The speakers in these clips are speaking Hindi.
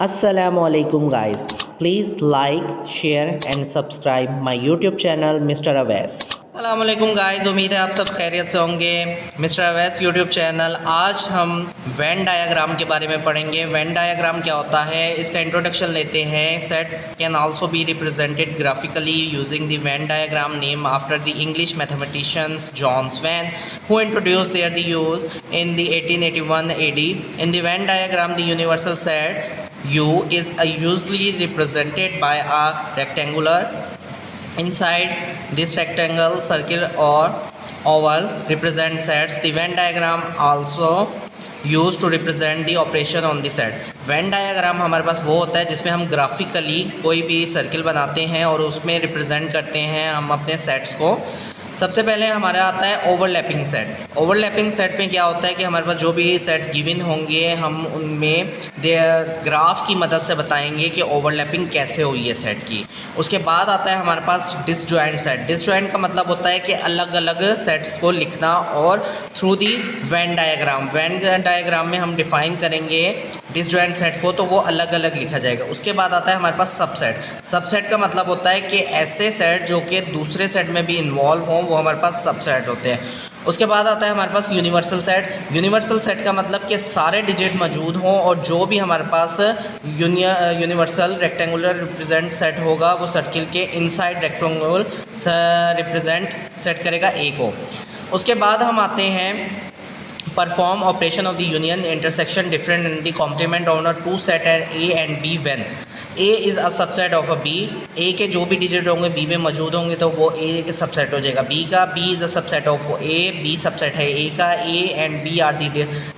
Assalamualaikum guys. Please like, share and subscribe my YouTube channel Mr. Awais. अस्सलामुअलैकुम गाइस, उम्मीद है आप सब खैरियत से होंगे। Mister Awais YouTube channel. आज हम वेन डायग्राम के बारे में पढ़ेंगे। वेन डायग्राम क्या होता है, इसका इंट्रोडक्शन लेते हैं। Set can also be represented graphically using the Venn diagram name after the English mathematicians Johns Venn who introduced their the use in the 1881 AD. In the Venn diagram, the universal set U is usually represented by a rectangular. Inside this rectangle, circle or oval represent sets. The Venn diagram also used to represent the operation on the set. Venn diagram हमारे पास वो होता है जिसमें हम ग्राफिकली कोई भी सर्किल बनाते हैं और उसमें रिप्रेजेंट करते हैं हम अपने सेट्स को। सबसे पहले हमारा आता है ओवरलैपिंग सेट। ओवरलैपिंग सेट में क्या होता है कि हमारे पास जो भी सेट गिवन होंगे हम उनमें ग्राफ की मदद से बताएंगे कि ओवरलैपिंग कैसे हुई है सेट की। उसके बाद आता है हमारे पास डिसजॉइंट सेट। डिसजॉइंट का मतलब होता है कि अलग अलग सेट्स को लिखना और through the Venn diagram. Venn diagram में हम डिफाइन करेंगे डिसजॉइंट सेट को, तो वो अलग अलग लिखा जाएगा। उसके बाद आता है हमारे पास सबसेट। सबसेट का मतलब होता है कि ऐसे सेट जो कि दूसरे सेट में भी इन्वॉल्व हों, वो हमारे पास सबसेट होते हैं। उसके बाद आता है हमारे पास यूनिवर्सल सेट। यूनिवर्सल सेट का मतलब कि सारे डिजिट मौजूद हों और जो भी हमारे पास यूनिवर्सल रेक्टेंगुलर रिप्रेजेंट सेट होगा वो सर्किल के इनसाइड रेक्टेंगुलर रिप्रेजेंट सेट करेगा ए को। उसके बाद हम आते हैं perform operation of the union intersection different in the complement on two set A and B when A is a subset of a B. A के जो भी डिजिट होंगे बी में मौजूद होंगे तो वो ए के सबसेट हो जाएगा। बी का B is a subset of A, B subset है ए का। A and B are the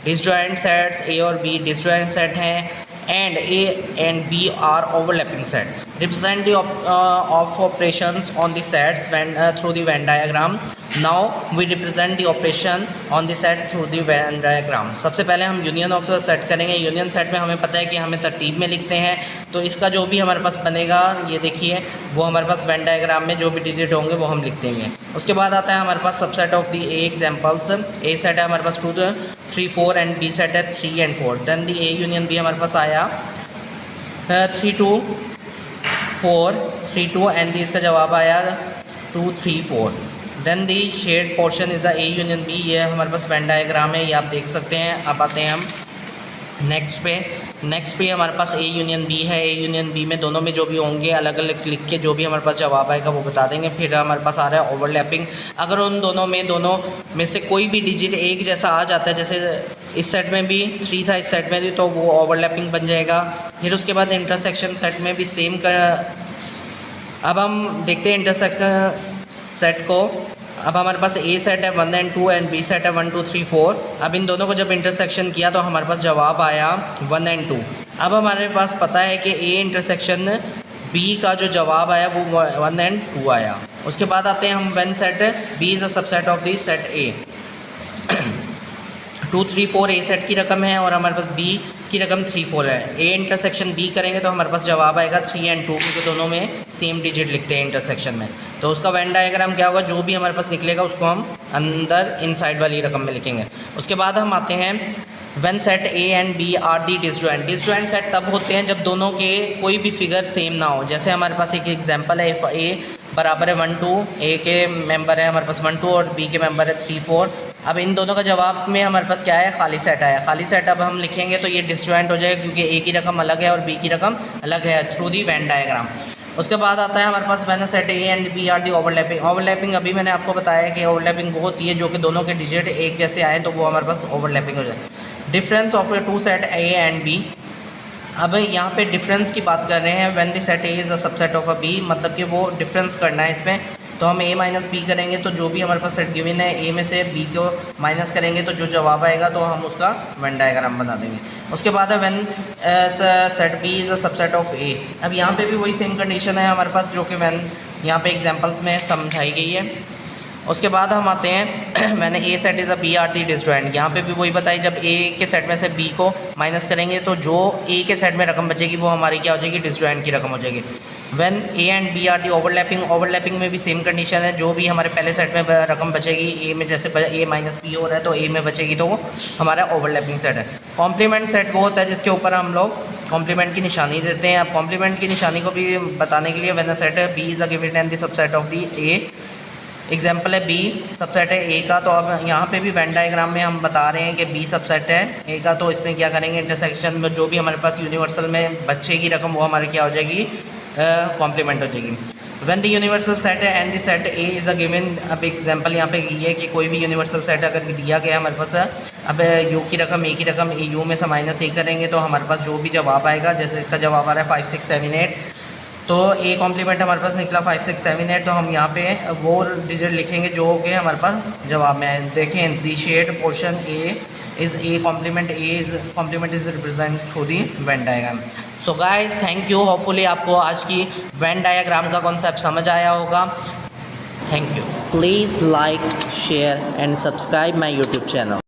disjoint sets. A और बी डिसजॉइंट सेट हैं and A and B are overlapping set. Represent the of operations on the sets when through the Venn diagram. Now we represent the operation on the set through the Venn diagram. सबसे पहले हम यूनियन ऑफ द सेट करेंगे। यूनियन सेट में हमें पता है कि हमें तरतीब में लिखते हैं, तो इसका जो भी हमारे पास बनेगा ये देखिए वो हमारे पास वेन डायग्राम में जो भी डिजिट होंगे वो हम लिख देंगे। उसके बाद आता है हमारे पास subset of the A examples. A set है हमारे पास 2 3 4 एंड बी सेट है 3 and 4। Then the A union B हमारे पास आया 3 2 4 3 2 एंड इसका जवाब आया 2 3 4। Then the shade portion is the A union B. ये हमारे पास वेन डायग्राम है, ये आप देख सकते हैं। अब आते हैं हम नेक्स्ट पे। नेक्स्ट पे हमारे पास ए यूनियन बी है। ए यूनियन बी में दोनों में जो भी होंगे अलग अलग लिख के जो भी हमारे पास जवाब आएगा वो बता देंगे। फिर हमारे पास आ रहा है ओवरलैपिंग। अगर उन दोनों में से कोई भी डिजिट एक जैसा आ जाता है, जैसे इस सेट में भी 3 था, इस सेट में भी, तो वो ओवरलैपिंग बन जाएगा। फिर उसके बाद इंटरसेक्शन सेट में भी सेम कर। अब हम देखते हैं इंटरसेक्शन सेट को। अब हमारे पास ए सेट है 1 and 2 एंड बी सेट है 1 2 3 4। अब इन दोनों को जब इंटरसेक्शन किया तो हमारे पास जवाब आया 1 and 2। अब हमारे पास पता है कि ए इंटरसेक्शन बी का जो जवाब आया वो 1 and 2 आया। उसके बाद आते हैं हम when set B is a subset of the set A. 2 3 4 A set की रकम है और हमारे पास बी की रकम 3 4 है। ए इंटरसेक्शन बी करेंगे तो हमारे पास जवाब आएगा 3 and 2, क्योंकि दोनों में सेम डिजिट लिखते हैं इंटरसेक्शन में। तो उसका वेन डायग्राम क्या होगा, जो भी हमारे पास निकलेगा उसको हम अंदर इनसाइड वाली रकम में लिखेंगे। उसके बाद हम आते हैं when set A and B are the disjoint. Disjoint set तब होते हैं जब दोनों के कोई भी फिगर सेम ना हो। जैसे हमारे पास एक एग्जांपल है, इफ़ ए बराबर है 1 2, ए के मेंबर है हमारे पास 1 2 और बी के मेंबर है 3 4। अब इन दोनों का जवाब में हमारे पास क्या है, खाली सेट आया। खाली सेट अब हम लिखेंगे तो ये डिसजॉइंट हो जाएगा क्योंकि ए की रकम अलग है और बी की रकम अलग है थ्रू दी वेन डायग्राम। उसके बाद आता है हमारे पास when set A and B are the overlapping. Overlapping अभी मैंने आपको बताया कि ओवरलैपिंग वो होती है जो कि दोनों के डिजिट एक जैसे आए तो वो हमारे पास ओवरलैपिंग हो जाए। Difference of two set A and B. अब यहाँ पे डिफरेंस की बात कर रहे हैं। When the set A is a subset of a B, मतलब कि वो डिफरेंस करना है इसमें। तो हम ए माइनस बी करेंगे तो जो भी हमारे पास सेट गिवन है ए में से बी को माइनस करेंगे तो जो जवाब आएगा तो हम उसका वेन डायग्राम बना देंगे। उसके बाद है when set B is a subset of A. अब यहाँ पे भी वही सेम कंडीशन है हमारे पास जो कि व्हेन यहाँ पे एग्जांपल्स में समझाई गई है। उसके बाद हम आते हैं मैंने A set is a B are the disjoint. यहाँ पे भी वही बताई, जब ए के सेट में से बी को माइनस करेंगे तो जो ए के सेट में रकम बचेगी वो हमारी क्या हो जाएगी, डिसजॉइंट की रकम हो जाएगी। When A and B are the overlapping. Overlapping में भी सेम कंडीशन है, जो भी हमारे पहले सेट में रकम बचेगी ए में, जैसे ए माइनस बी हो रहा है तो ए में बचेगी तो वो हमारा ओवरलैपिंग सेट है। कॉम्प्लीमेंट सेट वो होता है जिसके ऊपर हम लोग कॉम्प्लीमेंट की निशानी देते हैं। अब कॉम्प्लीमेंट की निशानी को भी बताने के लिए when the set B is a given and the subset of the A, example है बी सबसेट है ए का। तो अब यहाँ पे भी वेन डायग्राम में हम बता रहे हैं कि बी सबसेट है ए का, तो इसमें क्या करेंगे, इंटरसेक्शन में जो भी हमारे पास यूनिवर्सल में बचेगी रकम वो हमारी क्या हो जाएगी, कॉम्प्लीमेंट हो जाएगी। व्हेन द यूनिवर्सल सेट है and the set A is a given, अब एग्जांपल यहाँ पे ये है कि कोई भी यूनिवर्सल सेट अगर दिया गया हमारे पास, अब यू की रकम ए की रकम यू में से माइनस ए करेंगे तो हमारे पास जो भी जवाब आएगा, जैसे इसका जवाब आ रहा है 5 6 7 8, तो ए कॉम्प्लीमेंट हमारे पास निकला 5 6 7 8, तो हम यहाँ पे वो डिजिट लिखेंगे जो कि हमारे पास जवाब में है। देखें the shade portion A is A complement, A is complement is represent through the Venn diagram. So guys thank you, hopefully आपको आज की वेन डायग्राम का कॉन्सेप्ट समझ आया होगा। Thank you. Please like, share and subscribe my YouTube channel.